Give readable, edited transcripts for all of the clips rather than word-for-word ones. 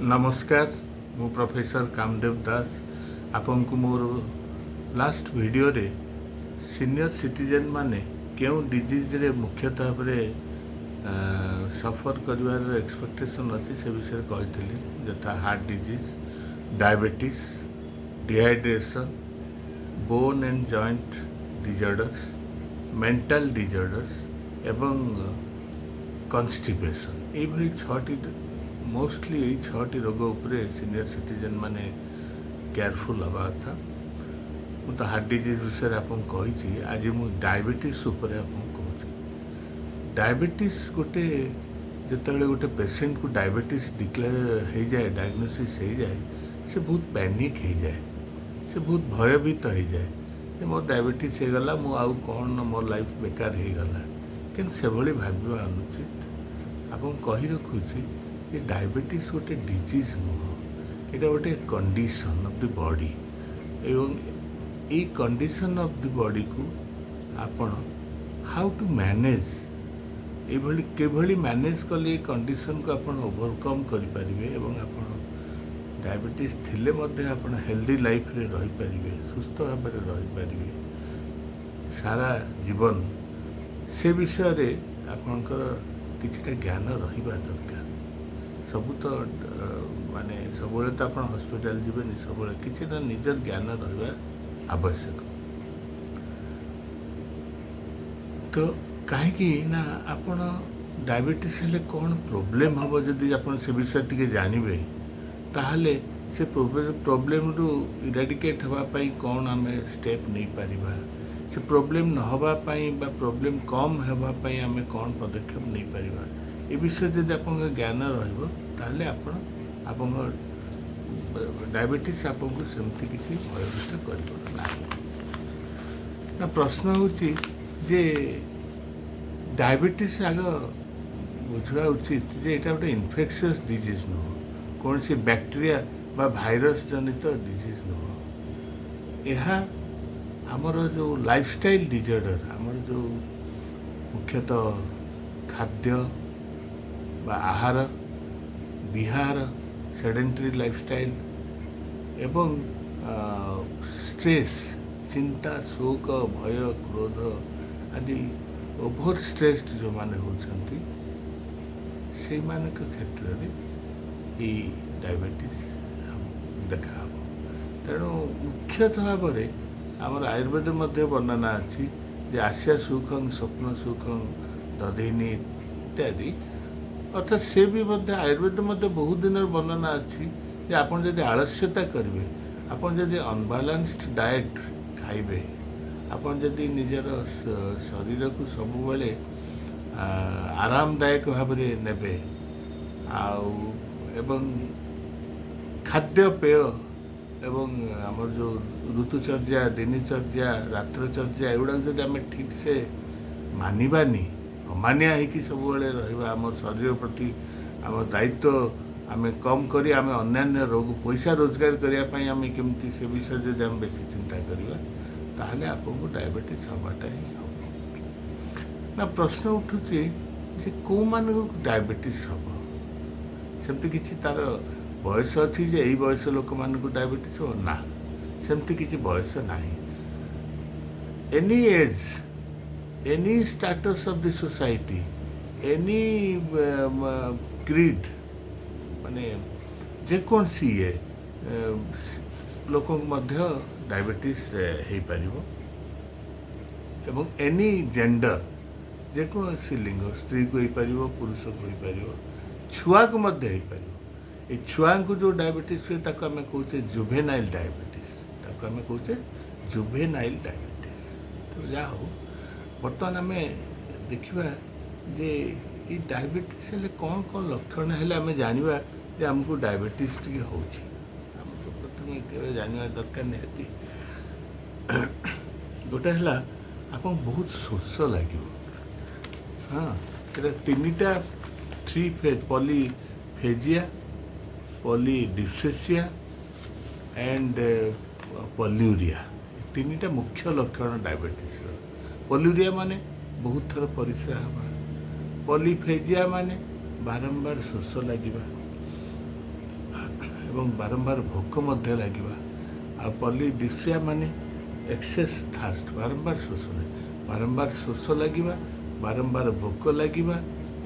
नमस्कार मु प्रोफेसर कामदेव दास आपन को मोर लास्ट वीडियो रे सीनियर सिटीजन माने क्यों डिजीज रे मुख्यतः भाव सफर कर एक्सपेक्टेशन अच्छी से विषय कही यथा heart disease diabetes dehydration bone and joint disorders mental disorders एवं कॉन्स्टिपेशन ये छटी मोस्टली यही छटी रोग उपरे सीनियर सिटीजन माने केयरफुल हवा था। मुझे तो हार्ट डिजीज विषय आप कही आज मु डायबिटीज उपर कहूँ। डायबिटीज गोटे जिते गोटे पेसेंट को डायबिटीज डिक्लेयर हो जाए डायग्नोसिस हो जाए से बहुत पैनिक हो जाए, से बहुत भयभीत हो जाए मोर डायबिटीज हो गला मु आउ कौन मोर लाइफ बेकार हो गला कि से भाव अनुचित। आप कही रखुची ये डायबिटीज गोटे डिजीज नुह, यहाँ गोटे कंडीशन ऑफ द बॉडी एवं ये कंडीशन ऑफ द बॉडी को आपण हाउ टू मैनेज ये मैनेज कले ये कंडीशन को आपण ओवरकम करें एवं आपण डायबिटीज थिले मध्य आपण हेल्दी लाइफ रे रही पारिबे, सुस्थ भाव में रही पारिबे सारा जीवन से विषय रे आपणकर किछटा ज्ञान रहिबा दरकार। सबू तो माने सब तो आप हॉस्पिटल जीवेनि सब किसी ना निजर ज्ञान रहा आवश्यक। तो कहीं ना आपण डायबिटीज हेले कौन प्रोब्लेम हम जदि आप से विषय टी जानवे ताहले से प्रोब्लेम रु इराडिकेट होगापाई कौन आम स्टेप नहीं पारिबा, से प्रोब्लेम न होगापाई बा प्रोब्लेम कम होगापाई आम कौन पदक्षेप नहीं पारिबा ये विषय जब आप ज्ञान रहा आप डायबिटीज आपको सेमती किसी भयभीत करना ना। प्रश्न हूँ जे डायबिटीज आग बुझा उचित जे यहाँ गोटे इनफेक्शियस डिजीज नुह, कौन सी बैक्टेरिया बा भाइरस जनित डिजीज नुह। यह आमर जो लाइफस्टाइल डिजॉर्डर आमर जो मुख्यतः खाद्य बा आहार विहार सेडेंटरी लाइफस्टाइल एवं स्ट्रेस चिंता शोक भय क्रोध आदि ओभर स्ट्रेस्ड जो माने होती से क्षेत्र में डायबिटीज देखा। तेणु मुख्यतः भाव आमर आयुर्वेद मध्य वर्णना अच्छी जे आस्या सुखं स्वप्न सुखं दधीनी इत्यादि अर्थात से भी आयुर्वेद मध्य बहुत दिन वर्णना अच्छी जे आपन जदि आलस्यता करेंगे आपन जदि अनबालान्स्ड डाएट खाइबे आपन जदि निजर शरीर को सबुबले आरामदायक भाव में नेबे एवं खाद्य पेय एवं आमर जो ऋतुचर्या दिनचर्या रात्रचर्या एगुड़ा जब आम ठीक से मानवानी अमानिया होगी सब रहा शरीर प्रति आम दायित्व आम कम करी आम अन्य रोग पैसा रोजगार करने आम केमती से विषय जब आम बेसी चिंता करवा ताहले आपको डायबिटीज हवाटा ही हम ना। प्रश्न उठुचे जे कौ मान डायबिटीज हम सेमती किसी तार बयस अच्छी जे यही बयस लोक मान डायबिटीज हो ना, सेमती किसी बयस ना। Any as any status of the society any creed माने जेकोसी ये लोक मध्य डायबिटीज हो पार एवं एनी जेंडर जेकोसी लिंग स्त्री को हो पार पुरुष को हो पार छुआ को मध्य हो पार। ये छुआ को जो डायबिटीज हुए ताको आम कहते जुवेनाइल डायबिटीज ताको आम कहते जुवेनाइल डायबिटीज। तो जहाँ हो बर्तमान आम देखा जे ये डायबिटीज हेल्ले कौन कौन लक्षण है आम जाना जे आमको डायबिटीज टी हो प्रथम जानवा दरकार निहती। गोटे है आप बहुत शोष लगे हाँ ये तीनटा three phase polyphagia polydipsia and polyuria तीनटा मुख्य लक्षण डायबिटीज। पॉल्यूरिया माने बहुत थर परिश्रा हवा, पॉलीफेजिया माने बारंबार शोष लगे ଏବଂ ବାରମ୍ବାର ଭୋକ ମଧ୍ୟ ଲାଗିବା। ଆଉ ପଲିଡିପ୍ସିଆ ମାନେ ଏକ୍ସେସ୍ ଥାର୍ଷ୍ଟ, ବାରମ୍ବାର ଶୋଷ ଲାଗିବା, ବାରମ୍ବାର ଭୋକ ଲାଗିବା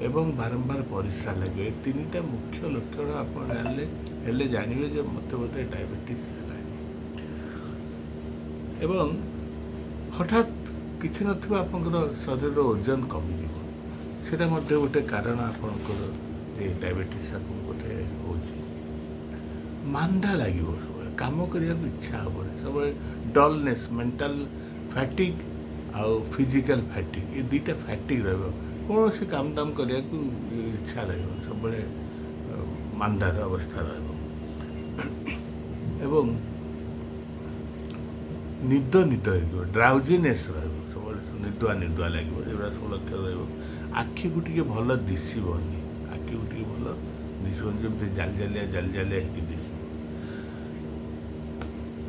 ଏବଂ ବାରମ୍ବାର ପରିସ୍ରା ଲାଗିବ। ଏ ତିନିଟା ମୁଖ୍ୟ ଲକ୍ଷଣ ଆପଣ ହେଲେ ଜାଣିବେ ଯେ ମୋତେ ବୋଧେ ଡାଇବେଟିସ୍ ହେଲାଣି। ଏବଂ ହଠାତ୍ କିଛି ନଥିବା ଆପଣଙ୍କର ଶରୀରର ଓଜନ କମିଯିବ, ସେଇଟା ମଧ୍ୟ ଗୋଟେ କାରଣ ଆପଣଙ୍କର ଯେ ଡାଇବେଟିସ୍ ଆପଣଙ୍କୁ ବୋଧେ ହେଉଛି। ମାନ୍ଦା ଲାଗିବ, ସବୁବେଳେ କାମ କରିବାକୁ ଇଚ୍ଛା ହେବନି, ସବୁବେଳେ ଡଲନେସ୍, ମେଣ୍ଟାଲ ଫ୍ୟାଟିକ୍ ଆଉ ଫିଜିକାଲ ଫ୍ୟାଟିକ୍, ଏ ଦୁଇଟା ଫ୍ୟାଟିକ୍ ରହିବ। କୌଣସି କାମ ଦାମ କରିବାକୁ ଇଚ୍ଛା ରହିବ, ସବୁବେଳେ ମାନ୍ଦାର ଅବସ୍ଥା ରହିବ। ଏବଂ ନିଦ ହେଇଯିବ, ଡ୍ରାଉଜିନେସ୍ ରହିବ, ସବୁବେଳେ ନିଦୁଆ ଲାଗିବ, ଏଗୁଡ଼ା ସବୁ ଲକ୍ଷ୍ୟ ରହିବ। ଆଖିକୁ ଟିକେ ଭଲ ଦିଶିବନି, ଯେମିତି ଜାଲିଜାଲିଆ ହେଇକି ଦିଶିବ।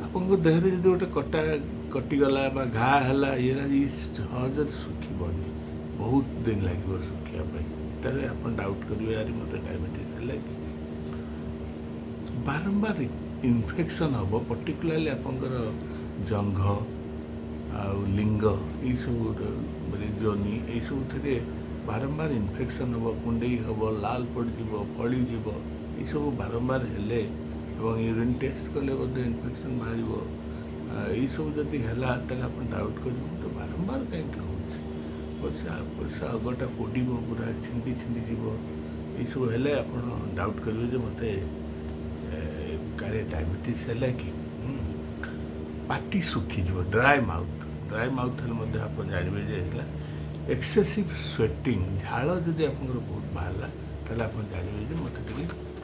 ଆପଣଙ୍କ ଦେହରେ ଯଦି ଗୋଟେ କଟିଗଲା ବା ଘା ହେଲା, ଇଏ ସହଜରେ ଶୁଖିବନି, ବହୁତ ଦିନ ଲାଗିବ ଶୁଖିବା ପାଇଁ। ତାହେଲେ ଆପଣ ଡାଉଟ୍ କରିବେ, ଆରେ ମୋତେ ଡାଇବେଟିସ୍ ହେଲା କି। ବାରମ୍ବାର ଇନଫେକ୍ସନ୍ ହେବ, ପର୍ଟିକୁଲାରଲି ଆପଣଙ୍କର ଜଙ୍ଘ ଆଉ ଲିଙ୍ଗ ଏଇସବୁ ଯୋନି ଏଇସବୁଥିରେ ବାରମ୍ବାର ଇନଫେକ୍ସନ୍ ହେବ, କୁଣ୍ଡେଇ ହେବ, ଲାଲ ପଡ଼ିଯିବ, ଫଳିଯିବ, ଏଇସବୁ ବାରମ୍ବାର ହେଲେ ଏବଂ ୟୁରିନ୍ ଟେଷ୍ଟ କଲେ ମଧ୍ୟ ଇନଫେକ୍ସନ୍ ବାହାରିବ। ଏଇସବୁ ଯଦି ହେଲା ତାହେଲେ ଆପଣ ଡାଉଟ୍ କରିବେ ତ ବାରମ୍ବାର କାହିଁକି ହେଉଛି, ପରିସ୍ରା ଅଗଟା ପୋଡ଼ିବ, ପୁରା ଛିଣ୍ଡି ଯିବ। ଏଇସବୁ ହେଲେ ଆପଣ ଡାଉଟ୍ କରିବେ ଯେ ମୋତେ କାଳେ ଡାଇବେଟିସ୍ ହେଲା କି। ପାଟି ଶୁଖିଯିବ, ଡ୍ରାଏ ମାଉଥ୍ ହେଲେ ମଧ୍ୟ ଆପଣ ଜାଣିବେ ଯେ ହେଲା। ଏକ୍ସେସିଭ୍ ସ୍ୱେଟିଂ, ଝାଳ ଯଦି ଆପଣଙ୍କର ବହୁତ ବାହାରିଲା ତାହେଲେ ଆପଣ ଜାଣିବେ ଯେ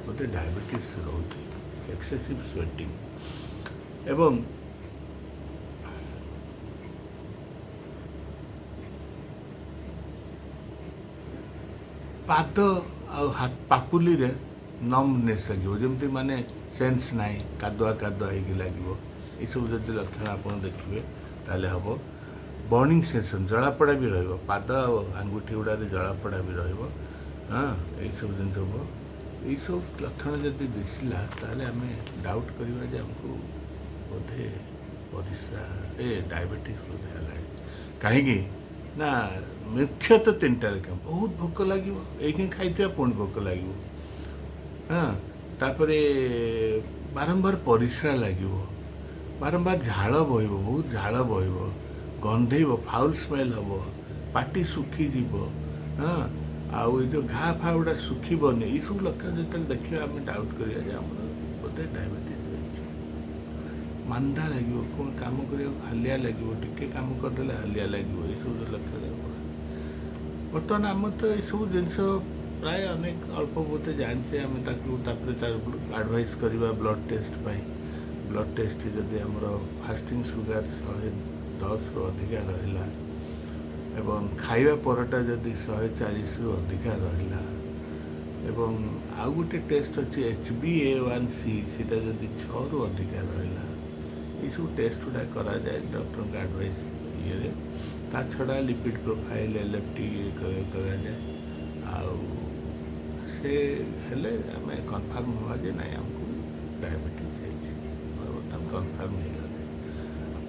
ମୋତେ ଡାଇବେଟିସ୍ ରହୁଛି। ଏକ୍ସେସିଭ୍ ସ୍ୱେଟିଂ ଏବଂ ପାଦ ଆଉ ପାପୁଲିରେ ନମ୍ବନେସ୍ ଲାଗିବ, ଯେମିତି ମାନେ ସେନ୍ସ ନାହିଁ, କାଦୁଆ ହେଇକି ଲାଗିବ। ଏଇସବୁ ଯଦି ଲକ୍ଷଣ ଆପଣ ଦେଖିବେ ତାହେଲେ ହେବ। ବର୍ଣ୍ଣିଂ ସେନ୍ସେସନ୍, ଜଳାପୋଡ଼ା ବି ରହିବ, ପାଦ ଆଉ ଆଙ୍ଗୁଠି ଗୁଡ଼ାରେ ଜଳାପୋଡ଼ା ବି ରହିବ। ଏଇସବୁ ଜିନିଷ ହେବ। ଏଇସବୁ ଲକ୍ଷଣ ଯଦି ଦିଶିଲା ତାହେଲେ ଆମେ ଡାଉଟ୍ କରିବା ଯେ ଆମକୁ ବୋଧେ ଡାଇବେଟିସ୍ ବୋଧେ ହେଲାଣି। କାହିଁକି ନା ମୁଖ୍ୟତଃ ତିନିଟାରେ କାମ। ବହୁତ ଭୋକ ଲାଗିବ, ଏଇଠି ଖାଇଥିବା ପୁଣି ଭୋକ ଲାଗିବ। ତାପରେ ବାରମ୍ବାର ପରିସ୍ରା ଲାଗିବ, ବାରମ୍ବାର ଝାଳ ବହିବ, ବହୁତ ଝାଳ ବହିବ, ଗନ୍ଧେଇବ, ଫାଉଲ୍ ସ୍ମେଲ୍ ହେବ, ପାଟି ଶୁଖିଯିବ। ଆଉ ଏଇ ଯେଉଁ ଘା ଗୁଡ଼ା ଶୁଖିବନି। ଏଇସବୁ ଲକ୍ଷଣ ଯେତେବେଳେ ଦେଖିବା ଆମେ ଡାଉଟ୍ କରିବା ଯେ ଆମର ବୋଧେ ଡାଇବେଟିସ୍ ହେଇଛି। ମାନ୍ଦା ଲାଗିବ, କ'ଣ କାମ କରିବାକୁ ହାଲିଆ ଲାଗିବ, ଟିକେ କାମ କରିଦେଲେ ହାଲିଆ ଲାଗିବ, ଏଇସବୁ ଲକ୍ଷଣ ହେବ। ବର୍ତ୍ତମାନ ଆମର ତ ଏଇସବୁ ଜିନିଷ ପ୍ରାୟ ଅଳ୍ପ ବହୁତ ଜାଣିଛେ ଆମେ, ତାପରେ ତାର ଆଡ଼ଭାଇସ୍ କରିବା ବ୍ଲଡ଼୍ ଟେଷ୍ଟ ପାଇଁ। ବ୍ଲଡ଼୍ ଟେଷ୍ଟ ଯଦି ଆମର ଫାଷ୍ଟିଂ ସୁଗାର 110ରୁ ଅଧିକା ରହିଲା ଏବଂ ଖାଇବା ପରଟା ଯଦି 140ରୁ ଅଧିକା ରହିଲା ଏବଂ ଆଉ ଗୋଟେ ଟେଷ୍ଟ ଅଛି HbA1c, ସେଇଟା ଯଦି 6ରୁ ଅଧିକା ରହିଲା, ଏଇସବୁ ଟେଷ୍ଟ ଗୁଡ଼ା କରାଯାଏ ଡକ୍ଟରଙ୍କ ଆଡ଼ଭାଇସ୍ ଇଏରେ। ତା ଛଡ଼ା ଲିପିଡ଼ ପ୍ରୋଫାଇଲ୍ LFT କରାଯାଏ। ଆଉ ସେ ହେଲେ ଆମେ କନଫର୍ମ ହେବା ଯେ ନାଇଁ ଆମକୁ ଡାଇବେଟିସ୍ ହେଇଛି, ବର୍ତ୍ତମାନ କନଫର୍ମ ହେଇଗଲେ।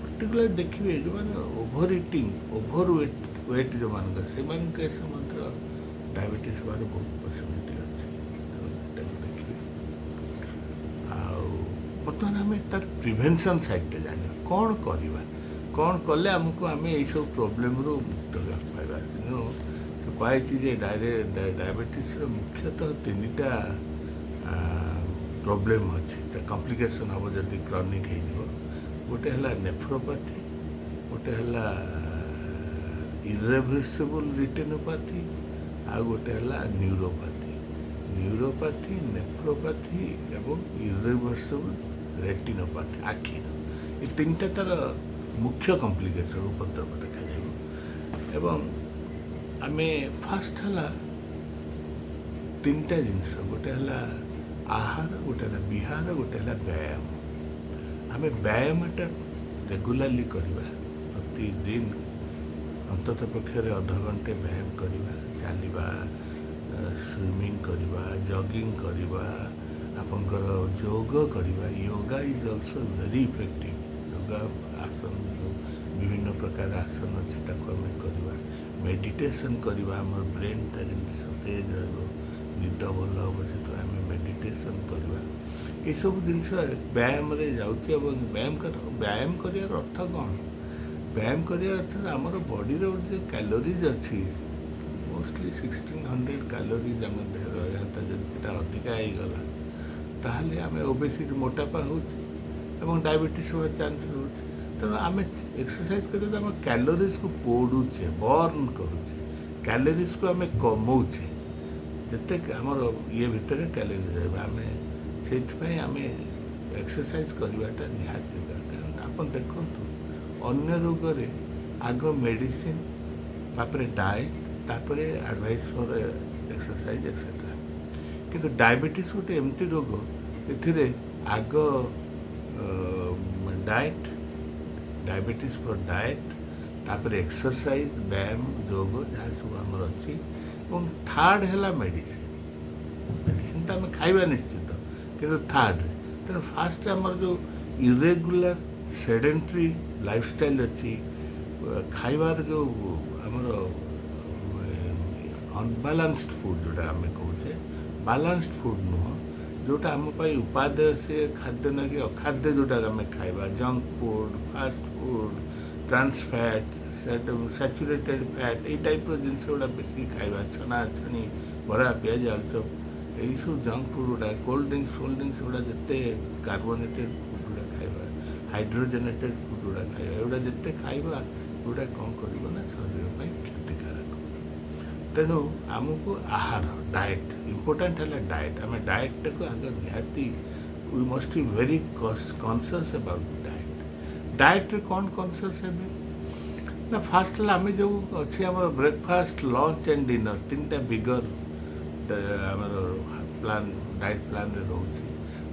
ପର୍ଟିକୁଲାର ଦେଖିବେ ଯେଉଁମାନେ ଓଭର ଇଟିଂ, ଓଭର ୱେଟ୍ ଯେଉଁମାନଙ୍କ, ସେମାନଙ୍କ କେସ୍ରେ ମଧ୍ୟ ଡାଇବେଟିସ୍ ହେବାର ବହୁତ ପସିବିଲିଟି ଅଛି, ସେଟାକୁ ଦେଖିବେ। ଆଉ ବର୍ତ୍ତମାନ ଆମେ ତାର ପ୍ରିଭେନ୍ସନ୍ ସାଇଡ଼୍ଟା ଜାଣିବା, କ'ଣ କରିବା, କ'ଣ କଲେ ଆମେ ଏଇସବୁ ପ୍ରୋବ୍ଲେମ୍ରୁ ମୁକ୍ତ ପାଇବା। ତେଣୁ କୁହାଯାଇଛି ଯେ ଡାଇବେଟିସ୍ର ମୁଖ୍ୟତଃ 3ଟା ପ୍ରୋବ୍ଲେମ୍ ଅଛି, ତା କମ୍ପ୍ଲିକେସନ୍ ହେବ ଯଦି କ୍ରନିକ୍ ହେଇଯିବ। ଗୋଟେ ହେଲା ନେଫ୍ରୋପାଥି, ଗୋଟେ ହେଲା ଇରେଭର୍ସିବଲ୍ ରିଟିନୋପାଥି, ଆଉ ଗୋଟେ ହେଲା ନ୍ୟୁରୋପାଥି। ନେଫ୍ରୋପାଥି ଏବଂ ଇରେଭର୍ସିବଲ୍ ରେଟିନୋପାଥି, ଆଖିର। ଏ 3ଟା ତା'ର ମୁଖ୍ୟ କମ୍ପ୍ଲିକେସନ୍ ଉପଦ୍ରବ ଦେଖାଯିବ। ଏବଂ ଆମେ ଫାଷ୍ଟ ହେଲା 3ଟା ଜିନିଷ, ଗୋଟେ ହେଲା ଆହାର, ଗୋଟେ ହେଲା ବିହାର, ଗୋଟେ ହେଲା ବ୍ୟାୟାମ। ଆମେ ବ୍ୟାୟାମଟା ରେଗୁଲାରଲି କରିବା, ପ୍ରତିଦିନ ଅନ୍ତତଃ ପକ୍ଷରେ ଅଧଘଣ୍ଟେ ବ୍ୟାୟାମ କରିବା, ଚାଲିବା, ସୁଇମିଂ କରିବା, ଜଗିଂ କରିବା, ଆପଣ ଆପଣଙ୍କର ଯୋଗ କରିବା, yoga is also very effective. ଯୋଗା ଆସନ ଯେଉଁ ବିଭିନ୍ନ ପ୍ରକାର ଆସନ ଅଛି ତାକୁ ଆମେ କରିବା, ମେଡ଼ିଟେସନ୍ କରିବା, ଆମର ବ୍ରେନ୍ଟା ଯେମିତି ସତେଜ ରହିବ, ନିଦ ଭଲ ହେବ, ସେଥିପାଇଁ ଆମେ ମେଡ଼ିଟେସନ୍ କରିବା। ଏସବୁ ଜିନିଷ ବ୍ୟାୟାମରେ ଯାଉଛି। ଏବଂ ବ୍ୟାୟାମ କରିବାର ଅର୍ଥ କ'ଣ? ବ୍ୟାୟାମ କରିବାର ଅର୍ଥ ଆମର ବଡ଼ିରେ ଗୋଟେ ଯେଉଁ କ୍ୟାଲୋରିଜ୍ ଅଛି, ମୋଷ୍ଟଲି 1600 କ୍ୟାଲୋରିଜ୍ ଆମ ଦେହରେ ରହିବା କଥା। ଯଦି ସେଟା ଅଧିକା ହେଇଗଲା ତାହେଲେ ଆମେ ଓବେସିଟି, ମୋଟାପା ହେଉଛି ଏବଂ ଡାଇବେଟିସ୍ ହେବାର ଚାନ୍ସ ରହୁଛି। ତେଣୁ ଆମେ ଏକ୍ସରସାଇଜ୍ କରିବା ଆମ କ୍ୟାଲୋରିଜ୍କୁ ପୋଡ଼ୁଛେ, ବର୍ନ କରୁଛେ, କ୍ୟାଲୋରିଜ୍କୁ ଆମେ କମଉଛେ। ଯେତେ ଆମର ଭିତରେ କ୍ୟାଲୋରି ରହିବ, ଆମେ ସେଇଥିପାଇଁ ଆମେ ଏକ୍ସରସାଇଜ୍ କରିବାଟା ନିହାତି ଦରକାର। କାରଣ ଆପଣ ଦେଖନ୍ତୁ, ଅନ୍ୟ ରୋଗରେ ଆଗ ମେଡ଼ିସିନ୍, ତାପରେ ଡାଏଟ୍, ତାପରେ ଆଡ଼ଭାଇସ୍ ଫର୍ ଏକ୍ସରସାଇଜ୍ ଏକ୍ସେଟ୍ରା। କିନ୍ତୁ ଡାଇବେଟିସ୍ ଗୋଟେ ଏମିତି ରୋଗ, ଏଥିରେ ଆଗ ଡାଏଟ୍, ଡାଇବେଟିସ୍ ଫର୍ ଡାଏଟ୍, ତାପରେ ଏକ୍ସରସାଇଜ୍, ବ୍ୟାୟାମ, ଯୋଗ ଯାହା ସବୁ ଆମର ଅଛି, ଏବଂ ଥାର୍ଡ଼ ହେଲା ମେଡ଼ିସିନ୍। ମେଡ଼ିସିନ୍ ତ ଆମେ ଖାଇବା ନିଶ୍ଚିତ, କିନ୍ତୁ ଥାର୍ଡ଼ରେ। ତେଣୁ ଫାର୍ଷ୍ଟରେ ଆମର ଯେଉଁ ଇରେଗୁଲାର ସେଡେଣ୍ଟ୍ରି ଲାଇଫଷ୍ଟାଇଲ୍ ଅଛି, ଖାଇବାର ଯେଉଁ ଆମର ଅନବାଲାନ୍ସଡ୍ ଫୁଡ଼୍ ଯେଉଁଟା ଆମେ କହୁଛେ, ବାଲାନ୍ସଡ୍ ଫୁଡ଼୍ ନୁହଁ, ଯେଉଁଟା ଆମ ପାଇଁ ଉପାଦେୟ, ସେ ଖାଦ୍ୟ ନାକି ଅଖାଦ୍ୟ ଯେଉଁଟା ଆମେ ଖାଇବା, junk food, fast food, trans fat, saturated fat, ଏଇ ଟାଇପ୍ର ଜିନିଷ ଗୁଡ଼ା ବେଶୀ ଖାଇବା, ଛଣାଛଣି, ବରା, ପିଆଜ, ଆଳୁଚପ୍, এইসব জঙ্ক ফুড গুଡ଼ା, কোল্ড ଡ୍ରିଙ୍କସ୍ ଗୁଡ଼ା ଯେତେ କାର୍ବୋନେଟେଡ୍ ଫୁଡ଼୍ ଗୁଡ଼ା ଖାଇବା, ହାଇଡ୍ରୋଜେନେଟେଡ୍ ଫୁଡ଼୍ ଗୁଡ଼ା ଖାଇବା, ଏଗୁଡ଼ା ଯେତେ ଖାଇବା ଏଗୁଡ଼ା କ'ଣ କରିବ ନା ଶରୀର ପାଇଁ କ୍ଷତିକାରକ। ତେଣୁ ଆମକୁ ଆହାର, ଡାଏଟ୍ ଇମ୍ପୋର୍ଟାଣ୍ଟ ହେଲା ଡାଏଟ୍। ଆମେ ଡାଏଟ୍ଟାକୁ ଆଗ ନିହାତି, we must be very conscious about diet. ଡାଏଟ୍ରେ କ'ଣ କନସିୟସ୍ ହେବେ ନା, ଫାର୍ଷ୍ଟ ହେଲା ଆମେ ଯେଉଁ ଅଛି ଆମର ବ୍ରେକଫାଷ୍ଟ, ଲଞ୍ଚ ଆଣ୍ଡ ଡିନର୍, ତିନିଟା ବିଗର ଆମର ପ୍ଲାନ୍, ଡାଏଟ୍ ପ୍ଲାନ୍ରେ ରହୁଛି।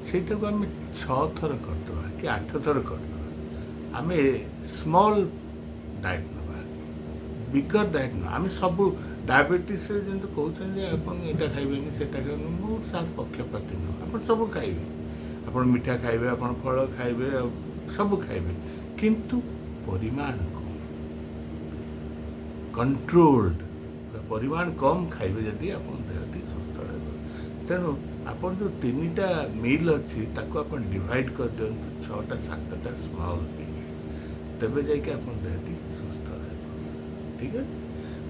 ସେଇଟାକୁ ଆମେ 6 ଥର କରିଦେବା କି 8 ଥର କରିଦେବା। ଆମେ ସ୍ମଲ୍ ଡାଏଟ୍ ନେବା, ବିଗର ଡାଏଟ୍ ନେବା। ଆମେ ସବୁ ଡାଇବେଟିସ୍ରେ ଯେମିତି କହୁଛନ୍ତି ଯେ ଆପଣ ଏଇଟା ଖାଇବେନି, ସେଇଟା ଖାଇବେନି, ମୁଁ ତାର ପକ୍ଷପାତି ନୁହଁ। ଆପଣ ସବୁ ଖାଇବେ, ଆପଣ ମିଠା ଖାଇବେ, ଆପଣ ଫଳ ଖାଇବେ, ସବୁ ଖାଇବେ, କିନ୍ତୁ ପରିମାଣ କମ୍, କଣ୍ଟ୍ରୋଲ୍ଡ ପରିମାଣ କମ୍ ଖାଇବେ, ଯଦି ଆପଣ ଦେହଟି ସୁସ୍ଥ ରହିବ। ତେଣୁ ଆପଣ ଯେଉଁ 3ଟା ମିଲ୍ ଅଛି ତାକୁ ଆପଣ ଡିଭାଇଡ଼ କରିଦିଅନ୍ତୁ 6ଟା 7ଟା ସ୍ମଲ୍ ମିଲ୍, ତେବେ ଯାଇକି ଆପଣ ଦେହଟି ସୁସ୍ଥ ରହିବ। ଠିକ୍ ଅଛି।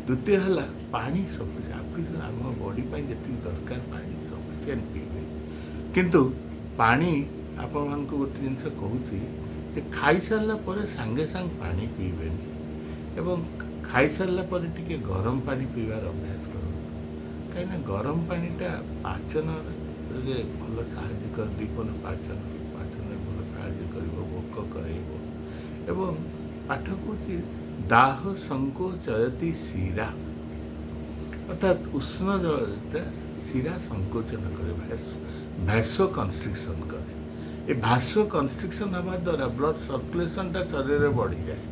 ଦ୍ୱିତୀୟ ହେଲା ପାଣି ସଫିସିଏଣ୍ଟ। ଆମ ବଡ଼ି ପାଇଁ ଯେତିକି ଦରକାର ପାଣି ସଫିସିଏଣ୍ଟ ପିଇବେ। କିନ୍ତୁ ପାଣି ଆପଣମାନଙ୍କୁ ଗୋଟେ ଜିନିଷ କହୁଛି ଯେ ଖାଇସାରିଲା ପରେ ସାଙ୍ଗେ ସାଙ୍ଗେ ପାଣି ପିଇବେନି, ଏବଂ ଖାଇସାରିଲା ପରେ ଟିକେ ଗରମ ପାଣି ପିଇବାର ଅଭ୍ୟାସ କରନ୍ତୁ। କାହିଁକିନା ଗରମ ପାଣିଟା ପାଚନରେ ଭଲ ସାହାଯ୍ୟ କରେ, ଦୀପନ ପାଚନରେ ଭଲ ସାହାଯ୍ୟ କରିବ, ଭୋକ କରେଇବ। ଏବଂ ପାଠ କହୁଛି ଦାହ ସଙ୍କୋଚୟତି ଶିରା, ଅର୍ଥାତ୍ ଉଷ୍ଣ ଜଳଟା ଶିରା ସଙ୍କୋଚନ କରେ, ଭାସୋ କନଷ୍ଟ୍ରିକ୍ସନ୍ କରେ। ଏ ଭାସୋ କନଷ୍ଟ୍ରିକ୍ସନ୍ ହେବା ଦ୍ୱାରା ବ୍ଲଡ଼ ସର୍କୁଲେସନ୍ଟା ଶରୀରରେ ବଢ଼ିଯାଏ।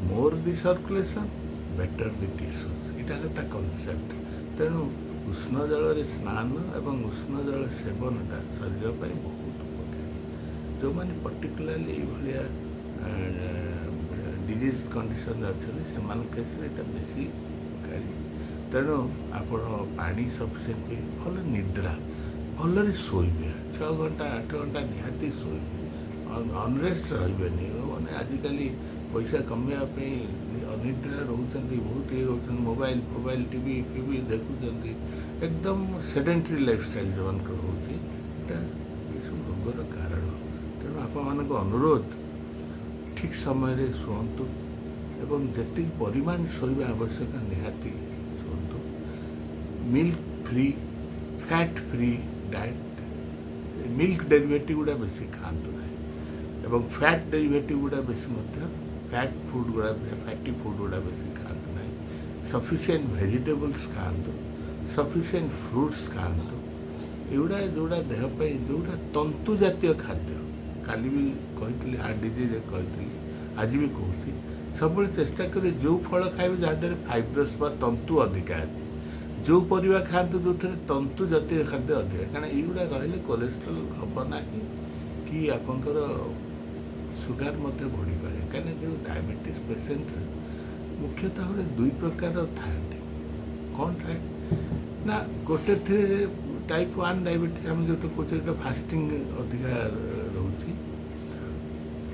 ମୋର୍ ଦି ସର୍କୁଲେସନ୍, ବେଟର୍ ଦି ଟିସ୍ୟୁଜ୍, ଏଇଟା ହେଲା ତା କନସେପ୍ଟ। ତେଣୁ ଉଷ୍ଣ ଜଳରେ ସ୍ନାନ ଏବଂ ଉଷ୍ଣ ଜଳ ସେବନଟା ଶରୀର ପାଇଁ ବହୁତ ଉପକାରୀ। ଯେଉଁମାନେ ପର୍ଟିକୁଲାରଲି ଏଇଭଳିଆ ଡିଜିଜ୍ କଣ୍ଡିସନ୍ରେ ଅଛନ୍ତି, ସେମାନଙ୍କ କେସ୍ରେ ଏଇଟା ବେଶୀ ଉପକାରୀ। ତେଣୁ ଆପଣ ପାଣି ସଫିସିଏଣ୍ଟ ପିଇବେ, ଭଲ ନିଦ୍ରା, ଭଲରେ ଶୋଇବେ, 6 ଘଣ୍ଟା 8 ଘଣ୍ଟା ନିହାତି ଶୋଇବେ, ଅନରେଷ୍ଟ ରହିବେନି। ମାନେ ଆଜିକାଲି ପଇସା କମେଇବା ପାଇଁ ଅନିଦ୍ରା ରହୁଛନ୍ତି, ବହୁତ ଇଏ ରହୁଛନ୍ତି, ମୋବାଇଲ ଟିଭି ଦେଖୁଛନ୍ତି, ଏକଦମ ସେଡେଣ୍ଟାରୀ ଲାଇଫଷ୍ଟାଇଲ୍ ଯେଉଁମାନଙ୍କର ହେଉଛି, ଏଇଟା ଏସବୁ ରୋଗର କାରଣ। ତେଣୁ ଆପଣମାନଙ୍କୁ ଅନୁରୋଧ, ଠିକ୍ ସମୟରେ ଶୁଅନ୍ତୁ ଏବଂ ଯେତିକି ପରିମାଣ ଶୋଇବା ଆବଶ୍ୟକ ନିହାତି ଶୁଅନ୍ତୁ। Milk free, fat free diet, milk derivative ଗୁଡ଼ା ବେଶୀ ଖାଆନ୍ତୁ ନାହିଁ, ଏବଂ ଫ୍ୟାଟ୍ ଡେରିଭେଟିଭ୍ ଗୁଡ଼ା ବେଶୀ ମଧ୍ୟ, ଫ୍ୟାଟ୍ ଫୁଡ଼୍ ଗୁଡ଼ା, ଫ୍ୟାଟି ଫୁଡ଼୍ ଗୁଡ଼ା ବେଶୀ ଖାଆନ୍ତୁ ନାହିଁ। ସଫିସିଏଣ୍ଟ ଭେଜିଟେବଲ୍ସ ଖାଆନ୍ତୁ, ସଫିସିଏଣ୍ଟ ଫ୍ରୁଟ୍ସ ଖାଆନ୍ତୁ। ଏଗୁଡ଼ା ଯେଉଁଟା ଦେହ ପାଇଁ, ଯେଉଁଟା ତନ୍ତୁ ଜାତୀୟ ଖାଦ୍ୟ, କାଲି ବି କହିଥିଲି ହାର୍ଟ ଡିଜିଜ୍ରେ କହିଥିଲି, ଆଜି ବି କହୁଛି, ସବୁବେଳେ ଚେଷ୍ଟା କରି ଯେଉଁ ଫଳ ଖାଇବେ ଯାହା ଦେହରେ ଫାଇବ୍ରସ୍ ବା ତନ୍ତୁ ଅଧିକା ଅଛି। जो परिवा खातु जो तंतु जातीय खाद्य अधिक कारण युवा रही कोलेस्ट्रोल हम ना कि आपंकर सुगार बढ़ी पाए कहीं जो डायबिटीज पेसेंट मुख्यतः भाव दुई प्रकार था कौन थाए ना गोटे थे टाइप 1 डायबिटीज आम जो कहे फास्टिंग अधिका रोचे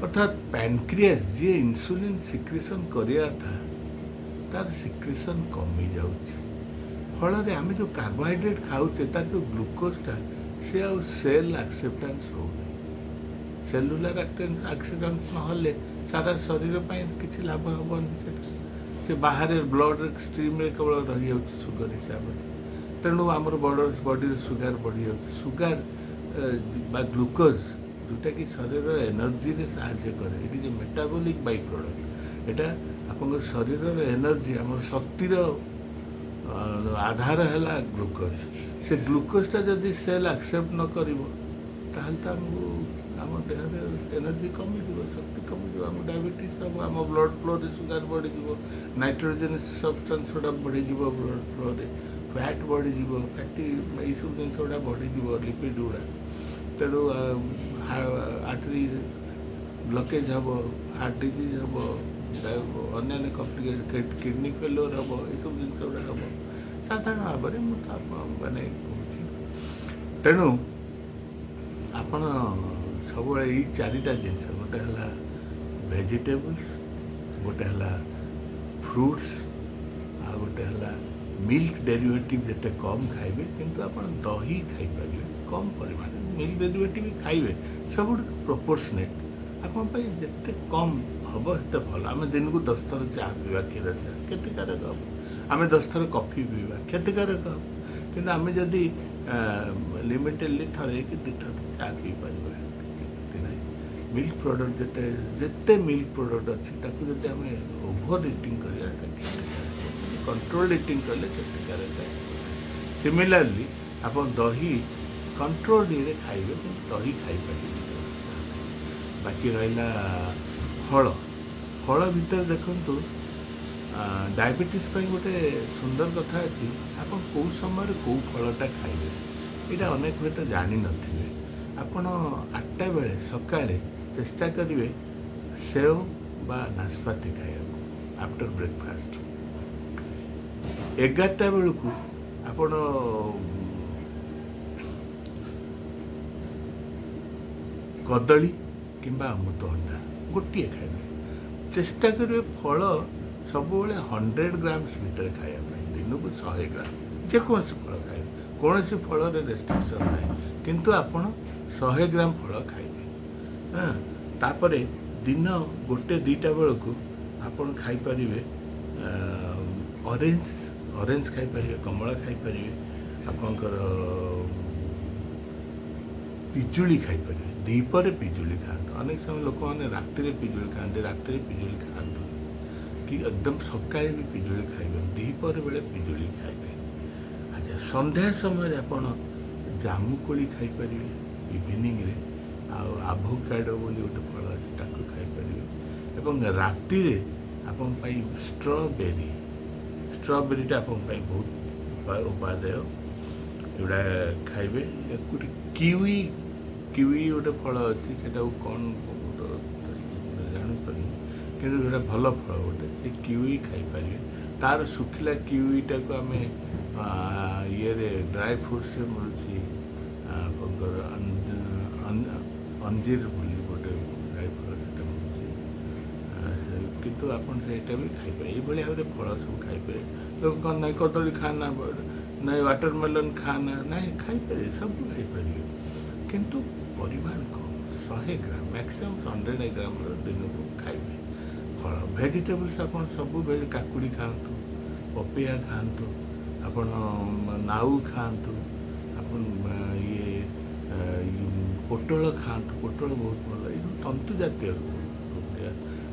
अर्थात पैनक्रियास जी इंसुलिन सिक्रेशन करिया था तार सिक्रेशन कमी जाऊँगी फल आम जो कार्बोहाइड्रेट खाऊे तार जो ग्लुकोजटा सी आ सेल एक्सेप्टान्स हो सेलुलर एक्सेप्टान्स ना सारा शरीर किसी लाभ हेनी से बाहर ब्लड स्ट्रीम केवल रही जाऊँ सुगर हिसाब से तेणु आमर बॉडी सुगार बढ़ी जाऊँ सुगार बा ग्लुकोज जोटा कि शरीर एनर्जी रे साहाय्य करे ये जो मेटाबॉलिक बाई प्रोडक्ट एटा आप शरीर एनर्जी आम शक्तिर आधार है ग्लुकोज से ग्लुकोजटा जदि सेल एक्सेप्ट न कर आम देह एनर्जी कमी शक्ति कमी आम डायबिटीज हम आम ब्लड फ्लो सुगार बढ़ी नाइट्रोजेन सब्सटेंस गुड़ा बढ़ी ब्लड फ्लो फैट बढ़ी फैटी ये सब जिन गुड़ा बढ़ी लिपिड गुड़ा तेणु आर्टरी ब्लकेज हम हार्ट डिजीज हम अन्य कम्प्लिकेट किडनी फेल्योर हम ये सब जिन गुड़ा हम साधारण भाव में माने तेणु आपण सब यही चारिटा जिनस गोटे है वेजिटेबल्स गोटे है फ्रूट्स आ गोटे है मिल्क डेरिवेटिव जिते कम खाइबे किंतु आप दही खाईपर कम परिमाण मिल्क डेरिवेटिव खाइबे सब प्रोपोर्शनेट आप जिते कम हम तो भल आम दिन को 10 थर चाह पीवा क्षीर चाह क्षतिकारक हम आम 10 थर कॉफी पीवा क्षतिकारक हम कि आम जदि लिमिटेडली थे कि 2 थर चाह पी पार मिल्क प्रोडक्ट जिते जिते मिल्क प्रोडक्ट अच्छी जब आम ओभर इटिंग कर कंट्रोल इटिंग कले क्षतिकारक सिमिलरली आप दही कंट्रोल रे खाइबे दही खाईपर बाकी रहा फल फल भितर देखु डायबिटीज गोटे सुंदर कथा अच्छी आप कौ समय कौ फलटा खाइबे यहाँ अनेक हूँ जान नी आपण 8टा बेले सकाळे चेष्टा करेंगे सेव बा नाशपाती खाया आफ्टर ब्रेकफास्ट 11टा बेलू आपण कदली किंबा अमृतभंडा गोटे खाइबे चेष्टा करेंगे फल सब 100 ग्राम्स भितर खाया दिन को 100 ग्राम जेकोसी फल खाए कौन सी फल रेस्ट्रिक्शन ना किंतु आपण 100 ग्राम फल खाइबे हाँ तापर दिन गोटे 2टा बेलू आपण खाईपर ऑरेंज ऑरेंज खाईपर कमला खाईपर आपणकर पिजुली खाईपर दीपर पिजुली खाते अनेक समय लोक मैंने राति पिजुली खाते राति पिजुली खाते कि एकदम सकाଳେ भी पिजुली खाइबे दीपर बेले पिजुली खाइबे अच्छा संध्या समय आप जामुकोली खाईपर इवनिंग रे आभोकाडो बोली गोटे फल अच्छे ताको खाईपर एवं राति आपण स्ट्रॉबेरी स्ट्रॉबेरीटा आपण बहुत उपादेय एगुड़ा खाइबे गोटे किवी किवी गोटे फल अच्छी से कौन जापर कि भल फल गोटे से किवी खाईपर तार सुखिला किवीटा को आम ये ड्राई फ्रुट्स मिलूँ अंजीर बोली गोटे ड्राई फ्रुट मिलूँ किंतु आप भी खाईपर ये भाव में फल सब खाईपर लोग कौन ना कदली खाना ना वाटरमेलन खाना ना खाईपर सब खाईपर किंतु परिमाण कम 100 ग्राम मैक्सिमम 100 ग्राम दिन को खाइबे फल भेजिटेबल्स आप सब काकुड़ी खातु पपिया खातु आपण नाऊ खातु आपण ये पोटल खातु पोटल बहुत भल ये तंतु जातीय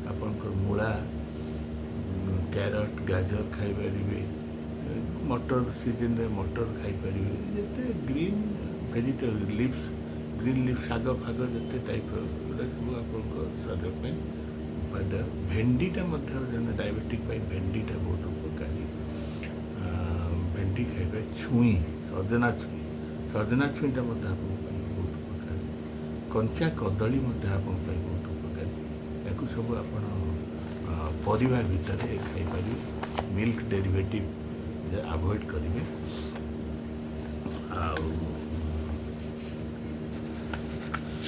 आपणकर मूला कैरट गाजर खाईपर मटर सीजन रे मटर खाईपर जिते ग्रीन भेजिटेबल लिव्स ग्रीन लिफ शाग फाग जिते टाइप सब आप शरीर में उपादेय भेंडीटा जन डायबिटिक भेंडीटा बहुत उपकारी भेंडी ଭେଣ୍ଡି ଖାଇବେ, ଛୁଇଁ, ସଜନା ଛୁଇଁଟା ମଧ୍ୟ ଆପଣଙ୍କ ପାଇଁ ବହୁତ ଉପକାରୀ, କଞ୍ଚା କଦଳୀ ମଧ୍ୟ ଆପଣଙ୍କ ପାଇଁ ବହୁତ ଉପକାରୀ। ୟାକୁ ସବୁ ଆପଣ ପରିବା ଭିତରେ ଖାଇପାରିବେ। ମିଲ୍କ ଡେରିଭେଟିଭ୍ ଆଭଏଡ଼ କରିବେ। ଆଉ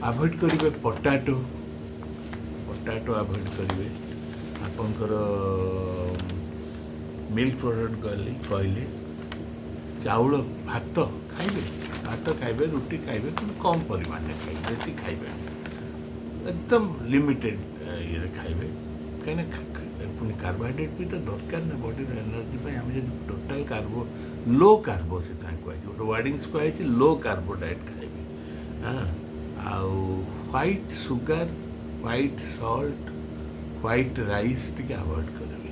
ଆଭଏଡ଼ କରିବେ ପଟାଟୋ ଆଭଏଡ଼ କରିବେ। ଆପଣଙ୍କର ମିଲ୍କ ପ୍ରଡ଼କ୍ଟ କହିଲେ ଚାଉଳ ଭାତ ଖାଇବେ, ରୁଟି ଖାଇବେ, କିନ୍ତୁ କମ୍ ପରିମାଣରେ ଖାଇବେ, ବେଶୀ ଖାଇବେନି, ଏକଦମ ଲିମିଟେଡ଼ ଇଏରେ ଖାଇବେ। କାହିଁକିନା ପୁଣି କାର୍ବୋହାଇଡ୍ରେଟ୍ ବି ତ ଦରକାର ନା ବଡ଼ିର ଏନର୍ଜି ପାଇଁ। ଆମେ ଯଦି ଟୋଟାଲ୍ ଲୋ କାର୍ବ ସେଥିପାଇଁ କୁହାଯାଇଛି, ଗୋଟେ ୱାର୍ଡ଼ିଂସ୍ କୁହାଯାଇଛି ଲୋ କାର୍ବ ଡାଏଟ୍ ଖାଇବେ। ହଁ, ଆଉ white sugar, white salt, white rice ଟିକେ ଆଭଏଡ଼ କରିବେ,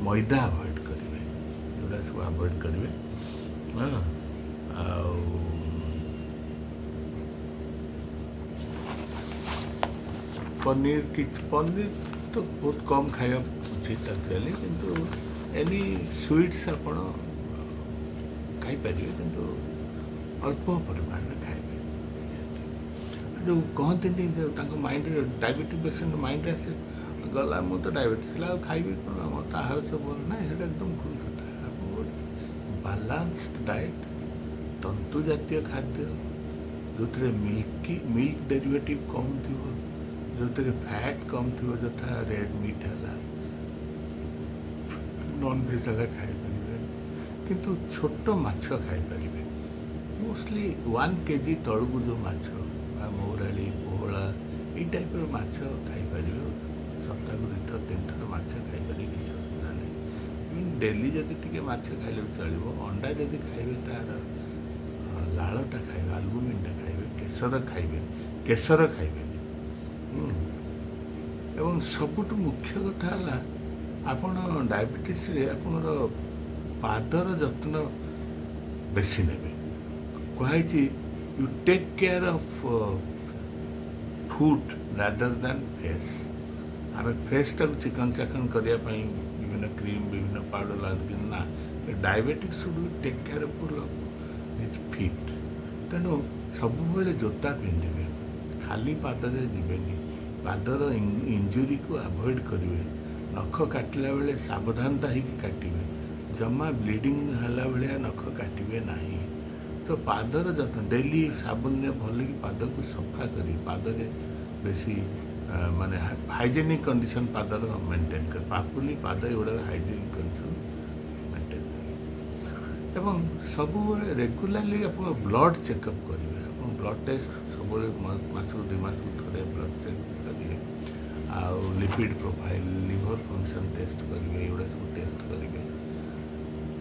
ମଇଦା ଆଭଏଡ଼ କରିବେ, ଏଗୁଡ଼ା ସବୁ ଆଭଏଡ଼ କରିବେ। ହଁ, ଆଉ ପନିର ତ ବହୁତ କମ୍ ଖାଇବା ଉଚିତ ଆକ୍ଚୁଆଲି, କିନ୍ତୁ ଏନି ସୁଇଟ୍ସ ଆପଣ ଖାଇପାରିବେ, କିନ୍ତୁ ଅଳ୍ପ ପରିମାଣରେ ଖାଇବେ। ଯେଉଁ କହନ୍ତିନି ଯେଉଁ ତାଙ୍କ ମାଇଣ୍ଡରେ ଡାଇବେଟିକ୍ ପେସେଣ୍ଟ ମାଇଣ୍ଡରେ ଆସେ ଗଲା ମୁଁ ତ ଡାଇବେଟିସ୍ ଥିଲା ଆଉ ଖାଇବି କ'ଣ, ଆମର ତ ଆହାର ସବୁ ଭଲ ନାହିଁ, ସେଇଟା ଏକଦମ ଭୁଲ କଥା। ଆପଣ ଗୋଟେ ବାଲାନ୍ସড ଡାଏଟ୍, ତନ୍ତୁ ଜାତୀୟ ଖାଦ୍ୟ, ଯେଉଁଥିରେ ମିଲ୍କ ଡେରିଭେଟିଭ୍ କମ୍ ଥିବ, ଯେଉଁଥିରେ ଫ୍ୟାଟ୍ କମ୍ ଥିବ, ଯଥା ରେଡ୍ ମିଟ୍ ହେଲା, ନନ୍ଭେଜ୍ ହେଲା ଖାଇପାରିବେ, କିନ୍ତୁ ଛୋଟ ମାଛ ଖାଇପାରିବେ। ମୋଷ୍ଟଲି 1 kg ତଳକୁ ଯେଉଁ ମାଛ ବା ମହୁରାଳି, ପୋହଳା, ଏଇ ଟାଇପ୍ର ମାଛ ଖାଇପାରିବେ। ସପ୍ତାହକୁ 2-3 ଥର ମାଛ ଖାଇପାରିବେ, କିଛି ଅସୁବିଧା ନାହିଁ। ଇଭନ୍ ଡେଲି ଯଦି ଟିକେ ମାଛ ଖାଇଲେ ବି ଚଳିବ। ଅଣ୍ଡା ଯଦି ଖାଇବେ ତା'ର ଲାଳଟା ଖାଇବେ, ଆଲବୁମିନଟା ଖାଇବେ, କେଶର ଖାଇବେନି। ଏବଂ ସବୁଠୁ ମୁଖ୍ୟ କଥା ହେଲା, ଆପଣ ଡାଇବେଟିସ୍ରେ ଆପଣଙ୍କର ପାଦର ଯତ୍ନ ବେଶୀ ନେବେ। କୁହାଯାଇଛି you take care of foot rather than face. ଆମେ ଫେସ୍ଟାକୁ ଚିକନ ଚାକନ କରିବା ପାଇଁ ବିଭିନ୍ନ କ୍ରିମ୍, ବିଭିନ୍ନ ପାଉଡ଼ର ଲାଗାନ୍ତି, କିନ୍ତୁ ନା, diabetic should take care of his feet. ତେଣୁ ସବୁବେଳେ ଜୋତା ପିନ୍ଧିବେ, ଖାଲି ପାଦରେ ଯିବେନି, ପାଦର ଇଞ୍ଜୁରିକୁ ଆଭଏଡ଼ କରିବେ, ନଖ କାଟିଲା ବେଳେ ସାବଧାନତା ହେଇକି କାଟିବେ, ଜମା ବ୍ଲିଡ଼ିଂ ହେଲା ଭଳିଆ ନଖ କାଟିବେ ନାହିଁ। ତ ପାଦର ଯତ୍ନ ଡେଲି ସାବୁନରେ ଭଲକି ପାଦକୁ ସଫା କରି, ପାଦରେ ବେଶୀ ମାନେ ହାଇଜେନିକ୍ କଣ୍ଡିସନ୍ ପାଦର ମେଣ୍ଟେନ୍ କରି, ପାପୁଲି ପାଦ ଏଗୁଡ଼ାକ ହାଇଜେନିକ୍ କଣ୍ଡିସନ୍ ମେଣ୍ଟେନ୍ କରିବେ। ଏବଂ ସବୁବେଳେ ରେଗୁଲାରଲି ଆପଣ ବ୍ଲଡ଼ ଚେକଅପ୍ କରିବେ। ଆପଣ ବ୍ଲଡ଼ ଟେଷ୍ଟ ସବୁବେଳେ ମାସକୁ 2 ମାସକୁ ଥରେ ବ୍ଲଡ଼ ଚେକ୍ କରିବେ। ଆଉ lipid profile, liver function test କରିବେ, ଏଗୁଡ଼ା ସବୁ ଟେଷ୍ଟ କରିବେ।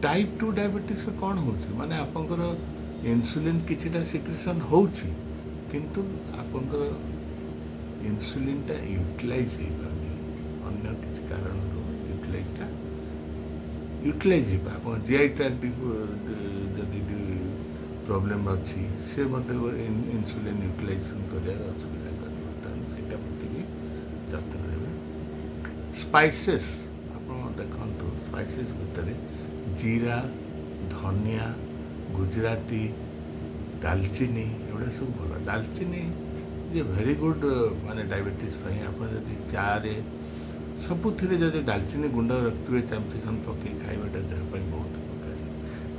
ଟାଇପ୍ 2 ଡାଇବେଟିସ୍ରେ କ'ଣ ହେଉଛି, ମାନେ ଆପଣଙ୍କର ଇନ୍ସୁଲିନ୍ କିଛିଟା ସିକ୍ରେସନ୍ ହେଉଛି, କିନ୍ତୁ ଆପଣଙ୍କର ଇନ୍ସୁଲିନ୍ଟା ୟୁଟିଲାଇଜ୍ ହେଇପାରୁନି, ଅନ୍ୟ କିଛି କାରଣରୁ ୟୁଟିଲାଇଜ୍ ହେଇପାରେ। ଆପଣ ଜିଆଇ ଟ୍ରାକ୍ଟ ଯଦି ପ୍ରୋବ୍ଲେମ୍ ଅଛି, ସେ ମଧ୍ୟ ଇନ୍ସୁଲିନ୍ ୟୁଟିଲାଇଜେସନ୍ କରିବାରେ ଅସୁବିଧା କରିବ। ତେଣୁ ସେଇଟା ପ୍ରତି ବି ଯତ୍ନ ନେବେ। ସ୍ପାଇସେସ୍ ଆପଣ ଦେଖନ୍ତୁ, ସ୍ପାଇସେସ୍ ଭିତରେ ଜିରା, ଧନିଆ, ଗୁଜୁରାତି, ଡାଲଚିନି, ଏଗୁଡ଼ା ସବୁ ଭଲ। ଡାଲଚିନି ଯେ ଭେରି ଗୁଡ୍, ମାନେ ଡାଇବେଟିସ୍ ପାଇଁ। ଆପଣ ଯଦି ଚାରେ ସବୁଥିରେ ଯଦି ଡାଲଚିନି ଗୁଣ୍ଡ ରଖିଥିବେ, ଚାମଚେ ପକାଇ ଖାଇବାଟା ଦେହ ପାଇଁ ବହୁତ ଉପକାରୀ।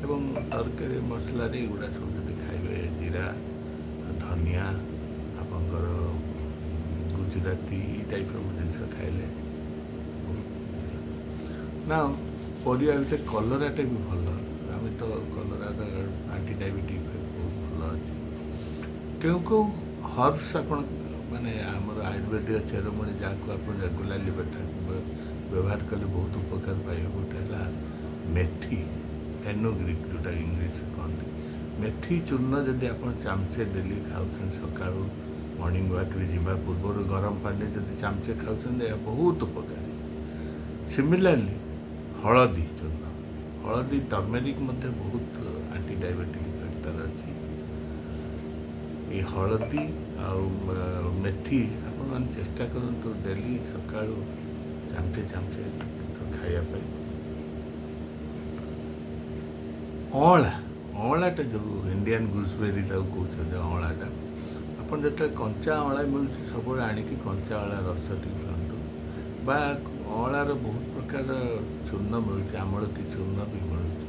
ଏବଂ ତରକାରୀ ମସଲାରେ ଏଗୁଡ଼ା ସବୁ ଯଦି ଖାଇବେ, ଜିରା, ଧନିଆ, ଆପଣଙ୍କର ଗୁଜୁରାତି, ଏଇ ଟାଇପ୍ର ଜିନିଷ ଖାଇଲେ ବହୁତ ଭଲ। ନା, ପରିବା ଭିତରେ କଲରାଟା ବି ଭଲ। ଆମେ ତ କଲରାର ଆଣ୍ଟି ଡାଇବେଟିକ୍ ବହୁତ ଭଲ ଅଛି। କେଉଁ ହର୍ବସ୍ ଆପଣ ମାନେ ଆମର ଆୟୁର୍ବେଦିକ ଚେରମୂଳି, ଯାହାକୁ ଆପଣ ରେଗୁଲାରଲି ବ୍ୟବହାର କଲେ ବହୁତ ଉପକାର ପାଇବେ। ଗୋଟେ ହେଲା ମେଥି, ଫେନୋଗ୍ରିକ୍, ଯେଉଁଟା ଇଂଲିଶରେ କହନ୍ତି। ମେଥି ଚୂର୍ଣ୍ଣ ଯଦି ଆପଣ ଚାମଚେ ଡେଲି ଖାଉଛନ୍ତି, ସକାଳୁ ମର୍ଣ୍ଣିଂ ୱାକ୍ରେ ଯିବା ପୂର୍ବରୁ ଗରମ ପାଣିରେ ଯଦି ଚାମଚେ ଖାଉଛନ୍ତି, ଏହା ବହୁତ ଉପକାରୀ। ସିମିଲାରଲି ହଳଦୀ ଚୂର୍ଣ୍ଣ, ହଳଦୀ ଟର୍ମେରିକ୍ ମଧ୍ୟ ବହୁତ ଆଣ୍ଟି ଡାଇବେଟିକ୍ ତାର ଅଛି। ଏଇ ହଳଦୀ ଆଉ ମେଥି ଆପଣମାନେ ଚେଷ୍ଟା କରନ୍ତୁ ଡେଲି ସକାଳୁ ଚାମଚେ ଖାଇବା ପାଇଁ। ଅଁଳା ଅଁଳାଟା ଯେଉଁ ଇଣ୍ଡିଆନ୍ ଗୁଜବେରୀ ତାକୁ କହୁଛନ୍ତି ଅଁଳାଟା, ଆପଣ ଯେତେବେଳେ କଞ୍ଚା ଅଁଳା ମିଳୁଛି ସବୁବେଳେ ଆଣିକି କଞ୍ଚା ଅଁଳା ରସ ଟିକେ ପିଅନ୍ତୁ, ବା ଅଁଳାର ବହୁତ ପ୍ରକାର ଚୂର୍ଣ୍ଣ ମିଳୁଛି, ଆମଳକି ଚୂର୍ଣ୍ଣ ବି ମିଳୁଛି,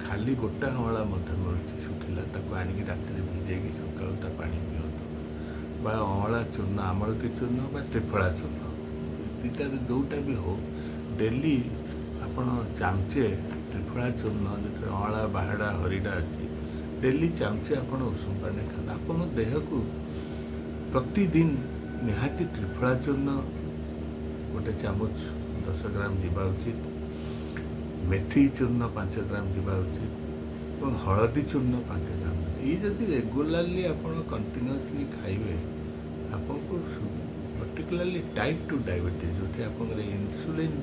ଖାଲି ଗୋଟା ଅଁଳା ମଧ୍ୟ ମିଳୁଛି ଶୁଖିଲା, ତାକୁ ଆଣିକି ରାତିରେ ଭିଜେଇକି ସକାଳୁ ତା ପାଣି ପିଅନ୍ତୁ, ବା ଅଁଳା ଚୂର୍ଣ୍ଣ, ଆମଳକି ଚୂର୍ଣ୍ଣ ବା ତ୍ରିଫଳା ଚୂର୍ଣ୍ଣ, ଦୁଇଟାରେ ଯେଉଁଟା ବି ହଉ ଡେଲି ଆପଣ ଚାମଚେ ତ୍ରିଫଳା ଚୂର୍ଣ୍ଣ, ଯେତେବେଳେ ଅଁଳା ବାହାଡ଼ା ହରିଡ଼ା ଅଛି, ଡେଲି ଚାମଚେ ଆପଣ ଉଷୁମ ପାଣି ଖାଆନ୍ତୁ। ଆପଣଙ୍କ ଦେହକୁ ପ୍ରତିଦିନ ନିହାତି ତ୍ରିଫଳା ଚୂର୍ଣ୍ଣ ଗୋଟେ ଚାମଚ 10 ଗ୍ରାମ ଯିବା ଉଚିତ, ମେଥି ଚୂର୍ଣ୍ଣ 5 ଗ୍ରାମ ଯିବା ଉଚିତ ଏବଂ ହଳଦୀ ଚୂର୍ଣ୍ଣ 5 ଗ୍ରାମ। ଏଇ ଯଦି ରେଗୁଲାରଲି ଆପଣ କଣ୍ଟିନ୍ୟୁଅସଲି ଖାଇବେ, ଆପଣଙ୍କୁ ପର୍ଟିକୁଲାରଲି ଟାଇପ୍ 2 ଡାଇବେଟିସ୍, ଯେଉଁଠି ଆପଣଙ୍କର ଇନ୍ସୁଲିନ୍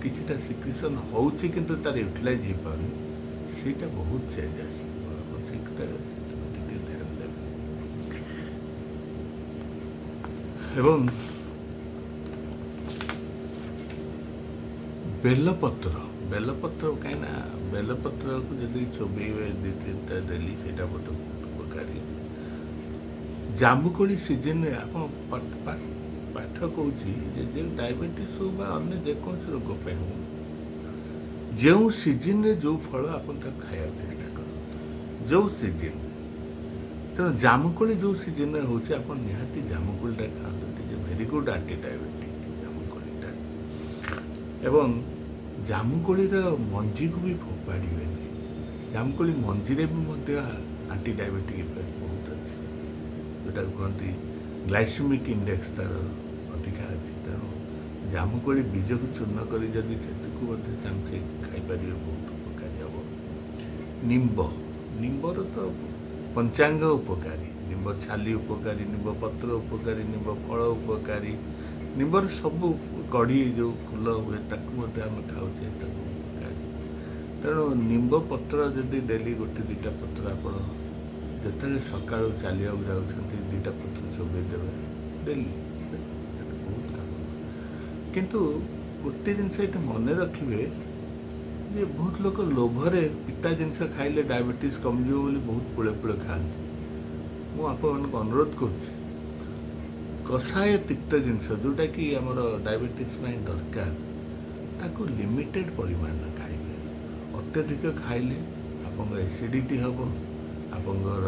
କିଛିଟା ସିକ୍ରିସନ୍ ହେଉଛି କିନ୍ତୁ ତାର ୟୁଟିଲାଇଜ୍ ହେଇପାରୁନି, ସେଇଟା ବହୁତ ଚେଞ୍ଜ ଆସିଯିବ। ଆପଣ ସେଇଟା ଟିକେ ଧ୍ୟାନ ଦେବେ। ଏବଂ ବେଲପତ୍ର କାହିଁକିନା ବେଲପତ୍ରକୁ ଯଦି ଚୋବେଇବେ 2-3ଟା ଡେଲି, ସେଇଟା ମଧ୍ୟ ବହୁତ ଉପକାରୀ। ଜାମୁକୋଳି ସିଜନରେ ଆପଣ ପାଠ କହୁଛି ଯେ ଡାଇବେଟିସ୍ ହଉ ବା ଅନ୍ୟ ଯେକୌଣସି ରୋଗ ପାଇଁ ହଉ, ଯେଉଁ ସିଜନରେ ଯେଉଁ ଫଳ ଆପଣ ତାକୁ ଖାଇବାକୁ ଚେଷ୍ଟା କରନ୍ତୁ, ଯେଉଁ ସିଜନରେ। ତେଣୁ ଜାମୁକୋଳି ଯେଉଁ ସିଜନରେ ହେଉଛି ଆପଣ ନିହାତି ଜାମୁକୋଳିଟା ଖାଆନ୍ତୁ, it is a very good anti diabetic ଜାମୁକୋଳିଟା। ଏବଂ ଜାମୁକୋଳିର ମଞ୍ଜିକୁ ବି ଫୋପାଡ଼ିବେନି, ଜାମୁକୋଳି ମଞ୍ଜିରେ ବି ମଧ୍ୟ ଆଣ୍ଟି ଡାଇବେଟିକ୍ ଇଫେକ୍ଟ ବହୁତ ଅଛି, ଯେଉଁଟାକୁ କୁହନ୍ତି ଗ୍ଲାଇସେମିକ୍ ଇଣ୍ଡେକ୍ସ ତାର ଅଧିକା ଅଛି। ତେଣୁ ଜାମୁକୋଳି ବୀଜକୁ ଚୂର୍ଣ୍ଣ କରି ଯଦି ସେଥିକୁ ମଧ୍ୟ ଚାମଚେ ଖାଇପାରିବେ, ବହୁତ ଉପକାରୀ ହେବ। ନିମ୍ବର ତ ପଞ୍ଚାଙ୍ଗ ଉପକାରୀ, ନିମ୍ବ ଛାଲି ଉପକାରୀ, ନିମ୍ବ ପତ୍ର ଉପକାରୀ, ନିମ୍ବ ଫଳ ଉପକାରୀ, ନିମ୍ବର ସବୁ କଢ଼ି ଯେଉଁ ଫୁଲ ହୁଏ ତାକୁ ମଧ୍ୟ ଆମେ ଖାଉଛେ, ତାକୁ ଉପକାରୀ। ତେଣୁ ନିମ୍ବ ପତ୍ର ଯଦି ଡେଲି 1-2ଟା ପତ୍ର ଆପଣ ଯେତେବେଳେ ସକାଳୁ ଚାଲିବାକୁ ଯାଉଛନ୍ତି 2ଟା ପତ୍ର ଚୋବେଇ ଦେବେ ଡେଲି, ବହୁତ କାମ। କିନ୍ତୁ ଗୋଟେ ଜିନିଷ ଏଇଟା ମନେ ରଖିବେ ଯେ ବହୁତ ଲୋକ ଲୋଭରେ ପିତା ଜିନିଷ ଖାଇଲେ ଡାଇବେଟିସ୍ କମିଯିବ ବୋଲି ବହୁତ ପୁଳେ ଖାଆନ୍ତି। ମୁଁ ଆପଣମାନଙ୍କୁ ଅନୁରୋଧ କରୁଛି, କଷାୟ ତିକ୍ତ ଜିନିଷ ଯେଉଁଟାକି ଆମର ଡାଇବେଟିସ୍ ପାଇଁ ଦରକାର, ତାକୁ ଲିମିଟେଡ଼ ପରିମାଣରେ ଖାଇବେ। ଅତ୍ୟଧିକ ଖାଇଲେ ଆପଣଙ୍କ ଏସିଡ଼ିଟି ହେବ, ଆପଣଙ୍କର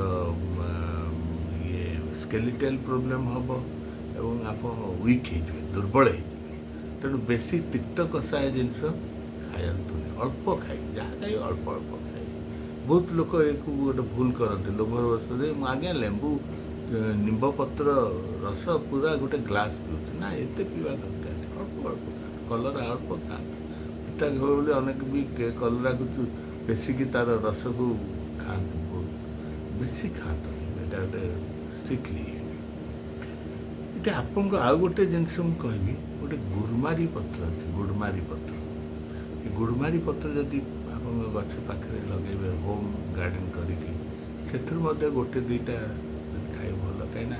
ସ୍କେଲିଟାଲ ପ୍ରୋବ୍ଲେମ୍ ହେବ ଏବଂ ଆପଣ ୱିକ୍ ହେଇଯିବେ, ଦୁର୍ବଳ ହେଇଯିବେ। ତେଣୁ ବେଶୀ ତିକ୍ତ କଷାୟ ଜିନିଷ ଖାଆନ୍ତୁନି, ଅଳ୍ପ ଖାଇବେ, ଯାହା ଖାଇବେ ଅଳ୍ପ ଖାଇବେ। ବହୁତ ଲୋକ ଏକୁ ଗୋଟେ ଭୁଲ କରନ୍ତି, ଲୋଭର ବଶରେ ମୁଁ ଆଜ୍ଞା ଲେମ୍ବୁ ନିମ୍ବ ପତ୍ର ରସ ପୁରା ଗୋଟେ ଗ୍ଲାସ ପିଉଛି, ନା ଏତେ ପିଇବା ଦରକାର ନାହିଁ, ଅଳ୍ପ ଖାଆନ୍ତୁ, କଲରା ଅଳ୍ପ ଖାଆନ୍ତୁ। ପିତା ଘର ବୋଲି ଅନେକ ବି କଲରାକୁ ବେଶିକି ତାର ରସକୁ ଖାଆନ୍ତୁ, ବହୁତ ବେଶୀ ଖାଆନ୍ତୁନି, ଏଇଟା ଗୋଟେ ଷ୍ଟ୍ରିକ୍ଟଲି। ଏଇଟା ଆପଣଙ୍କ ଆଉ ଗୋଟେ ଜିନିଷ ମୁଁ କହିବି, ଗୋଟେ ଗୁଡ଼ମାରି ପତ୍ର ଅଛି, ଗୁଡ଼ମାରି ପତ୍ର। ଏ ଗୁଡ଼ମାରି ପତ୍ର ଯଦି ଆପଣଙ୍କ ଗଛ ପାଖରେ ଲଗେଇବେ ହୋମ୍ ଗାର୍ଡ଼େନ୍ କରିକି, ସେଥିରୁ ମଧ୍ୟ 1-2ଟା ଯଦି ଖାଇବେ ଭଲ। କାହିଁକିନା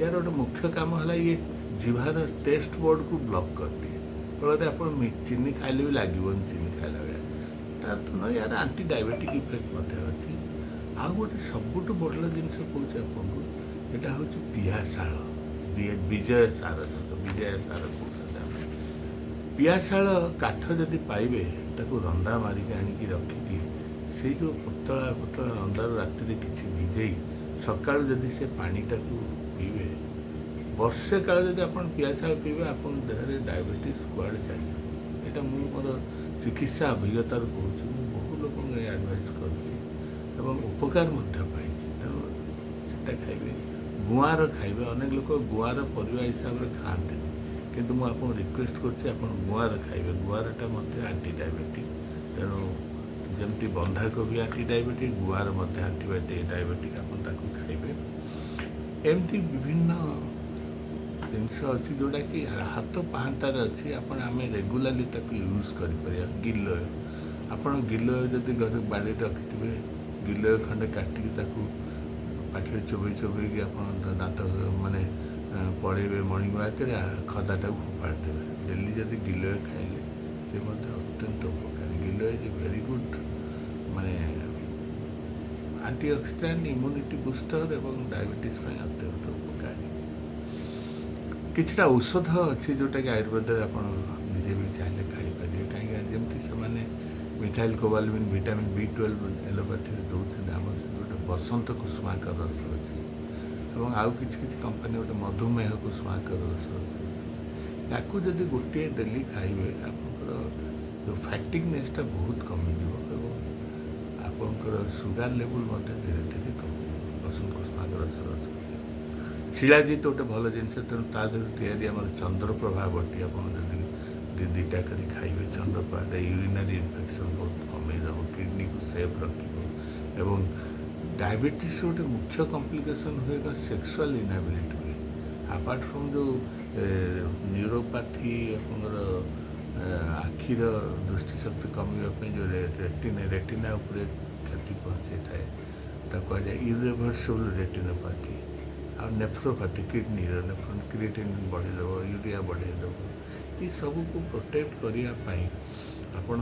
ୟାର ଗୋଟେ ମୁଖ୍ୟ କାମ ହେଲା ଇଏ ଜିଭାର ଟେଷ୍ଟ ବୋର୍ଡ଼କୁ ବ୍ଲକ୍ କରିଦିଏ, ଫଳରେ ଆପଣ ଚିନି ଖାଇଲେ ବି ଲାଗିବନି ଚିନି ଖାଇଲା ବେଳେ। ତାର ତ ନୁହେଁ, ୟାର ଆଣ୍ଟି ଡାଇବେଟିକ୍ ଇଫେକ୍ଟ ମଧ୍ୟ ଅଛି। ଆଉ ଗୋଟେ ସବୁଠୁ ବଡ଼ ଜିନିଷ କହୁଛି ଆପଣଙ୍କୁ, ଏଇଟା ହେଉଛି ପିଆଶାଳ, ବିଜୟ ସାର କହୁଛନ୍ତି ଆମେ। ପିଆଶାଳ କାଠ ଯଦି ପାଇବେ, ତାକୁ ରନ୍ଦା ମାରିକି ଆଣିକି ରଖିକି, ସେଇ ଯେଉଁ ପତଳା ରନ୍ଦାରୁ ରାତିରେ କିଛି ଭିଜେଇ ସକାଳୁ ଯଦି ସେ ପାଣିଟାକୁ ପିଇବେ, ବର୍ଷେ କାଳ ଯଦି ଆପଣ ପିଆଶାଳ ପିଇବେ, ଆପଣଙ୍କ ଦେହରେ ଡାଇବେଟିସ୍ କୁଆଡ଼େ ଚାଲିଯିବ। ଏଇଟା ମୁଁ ମୋର ଚିକିତ୍ସା ଅଭିଜ୍ଞତାରୁ କହୁଛି, ମୁଁ ବହୁ ଲୋକଙ୍କୁ ଏ ଆଡ଼ଭାଇସ୍ କରିଛି ଏବଂ ଉପକାର ମଧ୍ୟ ପାଇଛି। ତେଣୁ ସେଟା ଖାଇବେ। ଗୁଆଁର ଖାଇବେ, ଅନେକ ଲୋକ ଗୁଆଁର ପରିବା ହିସାବରେ ଖାଆନ୍ତିନି, କିନ୍ତୁ ମୁଁ ଆପଣଙ୍କୁ ରିକ୍ୱେଷ୍ଟ କରୁଛି ଆପଣ ଗୁଆଁର ଖାଇବେ। ଗୁଆଁରଟା ମଧ୍ୟ ଆଣ୍ଟି ଡାଇବେଟିକ୍, ତେଣୁ ଯେମିତି ବନ୍ଧାକୋବି ଆଣ୍ଟି ଡାଇବେଟିକ୍, ଗୁଆଁର ମଧ୍ୟ ଆଣ୍ଟି ଡାଇବେଟିକ୍, ଆପଣ ତାକୁ ଖାଇବେ। ଏମିତି ବିଭିନ୍ନ ଜିନିଷ ଅଛି ଯେଉଁଟାକି ହାତ ପାହାନ୍ତାରେ ଅଛି, ଆମେ ରେଗୁଲାରଲି ତାକୁ ୟୁଜ୍ କରିପାରିବା। ଗିଲୋୟ, ଆପଣ ଗିଲୋୟ ଯଦି ଘରେ ବାଡ଼ିରେ ରଖିଥିବେ, ଗିଲୋୟ ଖଣ୍ଡେ କାଟିକି ତାକୁ ପାଟିରେ ଚୋବେଇକି ଆପଣ ଦାନ୍ତ ପଳେଇବେ ମର୍ଣ୍ଣିଂ ୱାକ୍ରେ, ଖଦାଟାକୁ ଫୋପାଡ଼ି ଦେବେ। ଡେଲି ଯଦି ଗିଲୋୟ ଖାଇଲେ ସେ ମଧ୍ୟ ଅତ୍ୟନ୍ତ ଉପକାରୀ। ଗିଲୋୟ ଇଜ୍ ଭେରି ଗୁଡ୍ ମାନେ ଆଣ୍ଟିଅକ୍ସିଡାଣ୍ଟ ଇମ୍ୟୁନିଟି ବୁଷ୍ଟର ଏବଂ ଡାଇବେଟିସ୍ ପାଇଁ ଅତ୍ୟନ୍ତ ଉପକାରୀ। କିଛିଟା ଔଷଧ ଅଛି ଯେଉଁଟାକି ଆୟୁର୍ବେଦରେ ଆପଣ ନିଜେ ବି ଚାହିଁଲେ ଖାଇପାରିବେ, କାହିଁକିନା ଯେମିତି ସେମାନେ ମିଥାଇଲ କୋବାଲମିନ୍ ଭିଟାମିନ୍ B12 ଏଲୋପାଥିରେ ଦେଉଛନ୍ତି, ଆମର ସେଠି ଗୋଟେ ବସନ୍ତ କୁସୁମାକର ରସ ଅଛି ଏବଂ ଆଉ କିଛି କିଛି କମ୍ପାନୀ ଗୋଟେ ମଧୁମେହ କୁସୁମାକର ରସ ଅଛି। ୟାକୁ ଯଦି ଗୋଟିଏ ଡେଲି ଖାଇବେ ଆପଣଙ୍କର ଯେଉଁ ଫ୍ୟାଟିକନେସ୍ଟା ବହୁତ କମିଯିବ ଏବଂ ଆପଣଙ୍କର ସୁଗାର ଲେବୁଲ୍ ମଧ୍ୟ ଧୀରେ ଧୀରେ କମିଯିବ। ବସନ୍ତ କୁସୁମାକର ରସ ଅଛି। ଶିଳାଜିତ ଗୋଟେ ଭଲ ଜିନିଷ, ତେଣୁ ତା ଦେହରୁ ତିଆରି ଆମର ଚନ୍ଦ୍ରପ୍ରଭା ବଟି ଆପଣ ଯଦି ଦୁଇଟା କରି ଖାଇବେ, ଚନ୍ଦ୍ରପ୍ରଭାଟା ୟୁରିନାରୀ ଇନଫେକ୍ସନ୍ ବହୁତ କମେଇ ଦେବ, କିଡ଼ନୀକୁ ସେଫ୍ ରଖିବ ଏବଂ ଡାଇବେଟିସ୍ ଗୋଟେ ମୁଖ୍ୟ କମ୍ପ୍ଲିକେସନ୍ ହୁଏ ସେକ୍ସୁଆଲ୍ ଇନାବିଲିଟି ହୁଏ। ଆପାର୍ଟ ଫ୍ରମ୍ ଯେଉଁ ନ୍ୟୁରୋପାଥି ଆପଣଙ୍କର ଆଖିର ଦୃଷ୍ଟିଶକ୍ତି କମିବା ପାଇଁ ଯେଉଁ ରେଟିନା ଉପରେ କ୍ଷତି ପହଞ୍ଚାଇଥାଏ, ତାକୁ କୁହାଯାଏ ଇରିଭର୍ସିବଲ୍ ରେଟିନୋପାଥି। ଆଉ ନେଫ୍ରୋପାଥି, କିଡ଼ନୀର କ୍ରିଏଟିନିନ୍ ବଢ଼େଇଦେବ, ୟୁରିଆ ବଢ଼େଇଦେବ। ଏସବୁକୁ ପ୍ରୋଟେକ୍ଟ କରିବା ପାଇଁ ଆପଣ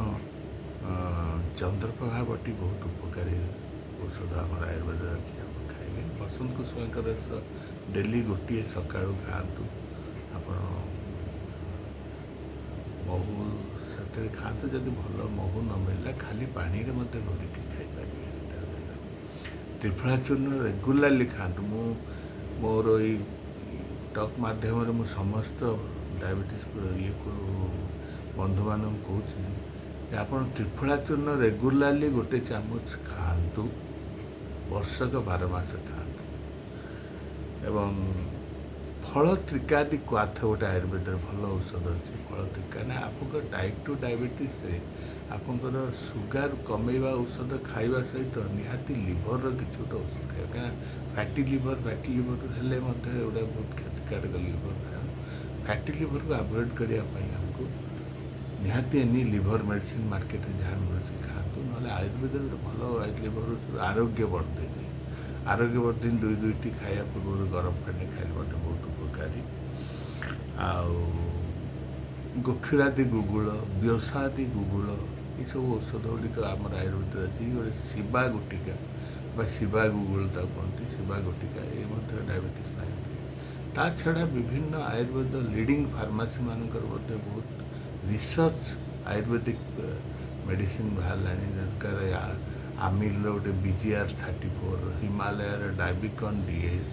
ଚନ୍ଦ୍ରପ୍ରଭା ବଟି ବହୁତ ଉପକାରୀ ଔଷଧ ଆମର ଆୟୁର୍ବେଦରେ ଅଛି, ଆପଣ ଖାଇବେ। ବସନ୍ତ କୁସୁମାକର ରସ ଡେଲି ଗୋଟିଏ ସକାଳୁ ଖାଆନ୍ତୁ। ଆପଣ ମହୁ ସେଥିରେ ଖାଆନ୍ତୁ, ଯଦି ଭଲ ମହୁ ନ ମିଳିଲା ଖାଲି ପାଣିରେ ମଧ୍ୟ ଘୋରିକି ଖାଇପାରିବେ। ତ୍ରିଫଳା ଚୂର୍ଣ୍ଣ ରେଗୁଲାରଲି ଖାଆନ୍ତୁ। ମୁଁ ମୋର ଏଇ ଟକ୍ ମାଧ୍ୟମରେ ମୁଁ ସମସ୍ତ ଡାଇବେଟିସ୍ ବନ୍ଧୁମାନଙ୍କୁ କହୁଛି ଯେ ଆପଣ ତ୍ରିଫଳା ଚୂର୍ଣ୍ଣ ରେଗୁଲାରଲି ଗୋଟେ ଚାମଚ ଖାଆନ୍ତୁ, ବର୍ଷକ 12 ମାସ ଖାଆନ୍ତୁ। ଏବଂ ଫଳ ତ୍ରିକାଦି କ୍ୱାଥ ଗୋଟେ ଆୟୁର୍ବେଦରେ ଭଲ ଔଷଧ ଅଛି। ଫଳ ତ୍ରିକା ନା ଆପଣଙ୍କର ଟାଇପ୍ 2 ଡାଇବେଟିସ୍ରେ ଆପଣଙ୍କର ସୁଗାର କମେଇବା ଔଷଧ ଖାଇବା ସହିତ ନିହାତି ଲିଭରର କିଛି ଗୋଟେ ଔଷଧ ଖାଇବା, କାହିଁକିନା ଫ୍ୟାଟି ଲିଭର ହେଲେ ମଧ୍ୟ ଏଗୁଡ଼ା ବହୁତ କ୍ଷତିକାରକ ଲିଭର। ଫ୍ୟାଟି ଲିଭରକୁ ଆଭଏଡ଼୍ କରିବା ପାଇଁ ଆମକୁ ନିହାତି ଏନି ଲିଭର ମେଡ଼ିସିନ୍ ମାର୍କେଟରେ ଯାହା ମିଳୁଛି ଖାଆନ୍ତୁ, ନହେଲେ ଆୟୁର୍ବେଦରେ ଗୋଟେ ଭଲ ଲିଭର ଔଷଧ ଆରୋଗ୍ୟ ବର୍ଦ୍ଧିନୀ। ଆରୋଗ୍ୟ ବର୍ଦ୍ଧିନୀ ଦୁଇଟି ଖାଇବା ପୂର୍ବରୁ ଗରମ ପାଣି ଖାଇଲେ ମଧ୍ୟ ବହୁତ ଉପକାରୀ। ଆଉ ଗୋକ୍ଷୀରାଦି ଗୁଗୁଳ, ବ୍ୟସାଦି ଗୁଗୁଳ, ଏସବୁ ଔଷଧ ଗୁଡ଼ିକ ଆମର ଆୟୁର୍ବେଦରେ ଅଛି। ଗୋଟେ ଶିବା ଗୁଟିକା ବା ଶିବା ଗୁଗୁଳ ତାକୁ କୁହନ୍ତି, ଶିବା ଗୁଟିକା, ଏ ମଧ୍ୟ ଡାଇବେଟିସ୍ ପାଇଁ। ତା ଛଡ଼ା ବିଭିନ୍ନ ଆୟୁର୍ବେଦ ଲିଡ଼ିଂ ଫାର୍ମାସିମାନଙ୍କର ମଧ୍ୟ ବହୁତ ରିସର୍ଚ୍ଚ ଆୟୁର୍ବେଦିକ ମେଡ଼ିସିନ୍ ବାହାରିଲାଣି। ଦରକାର ଆମିଲର ଗୋଟେ BGR-34, ହିମାଲୟର ଡାଇବିକନ୍ DS,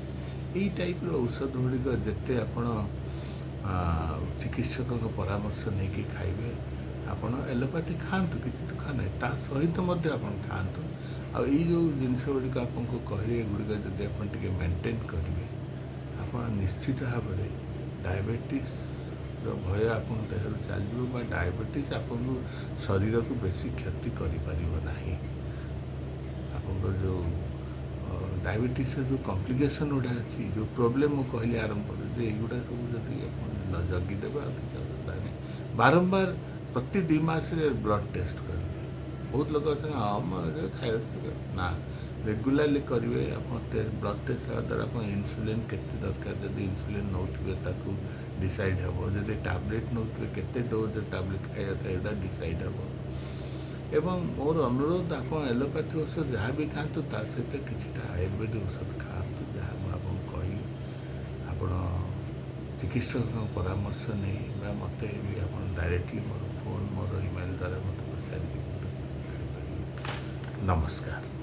ଏଇ ଟାଇପ୍ର ଔଷଧ ଗୁଡ଼ିକ ଯେତେ ଆପଣ ଚିକିତ୍ସକଙ୍କ ପରାମର୍ଶ ନେଇକି ଖାଇବେ। ଆପଣ ଏଲୋପାଥି ଖାଆନ୍ତୁ, କିଛି ଦୁଃଖ ନାହିଁ, ତା ସହିତ ମଧ୍ୟ ଆପଣ ଖାଆନ୍ତୁ। ଆଉ ଏଇ ଯେଉଁ ଜିନିଷ ଗୁଡ଼ିକ ଆପଣଙ୍କୁ କହିଲେ, ଏଗୁଡ଼ିକ ଯଦି ଆପଣ ଟିକେ ମେଣ୍ଟେନ୍ କରିବେ, ଆପଣ ନିଶ୍ଚିତ ଭାବରେ ଡାଇବେଟିସ୍ର ଭୟ ଆପଣଙ୍କ ଦେହରୁ ଚାଲିଯିବ ବା ଡାଇବେଟିସ୍ ଆପଣଙ୍କୁ ଶରୀରକୁ ବେଶୀ କ୍ଷତି କରିପାରିବ ନାହିଁ। ଆପଣଙ୍କର ଯେଉଁ ଡାଇବେଟିସ୍ର ଯେଉଁ କମ୍ପ୍ଲିକେସନ୍ ଗୁଡ଼ା ଅଛି, ଯେଉଁ ପ୍ରୋବ୍ଲେମ୍ ମୁଁ କହିଲି ଆରମ୍ଭରୁ, ଯେ ଏଇଗୁଡ଼ା ସବୁ ଯଦି ଆପଣ ଜଗିଦେବେ ଆଉ କିଛି ଅସୁବିଧା ନାହିଁ। ବାରମ୍ବାର ପ୍ରତି 2 ମାସରେ ବ୍ଲଡ଼୍ ଟେଷ୍ଟ କରିବେ। ବହୁତ ଲୋକ ଅଛନ୍ତି ମୁଁ ଖାଇବା ନା, ରେଗୁଲାରଲି କରିବେ। ଆପଣ ବ୍ଲଡ଼୍ ଟେଷ୍ଟ ହେବା ଦ୍ୱାରା ଆପଣ ଇନ୍ସୁଲିନ୍ କେତେ ଦରକାର, ଯଦି ଇନ୍ସୁଲିନ୍ ନେଉଥିବେ ତାକୁ ଡିସାଇଡ଼୍ ହେବ, ଯଦି ଟ୍ୟାବଲେଟ୍ ନେଉଥିବେ କେତେ ଡୋଜ୍ ଟ୍ୟାବଲେଟ୍ ଖାଇବା ଥାଏ ଏଇଟା ଡିସାଇଡ଼୍ ହେବ। ଏବଂ ମୋର ଅନୁରୋଧ, ଆପଣ ଏଲୋପାଥି ଔଷଧ ଯାହା ବି ଖାଆନ୍ତୁ ତା ସହିତ କିଛିଟା ଆୟୁର୍ବେଦିକ ଔଷଧ ଖାଆନ୍ତୁ। ଯାହା ମୁଁ ଆପଣଙ୍କୁ କହିଲି, ଆପଣ ଚିକିତ୍ସକଙ୍କ ପରାମର୍ଶ ନେଇ ବା ମୋତେ ବି ଆପଣ ଡାଇରେକ୍ଟଲି ମୋର ଫୋନ୍, ମୋର ଇମେଲ୍ ଦ୍ୱାରା ମୋତେ ପଚାରିକି। ନମସ୍କାର।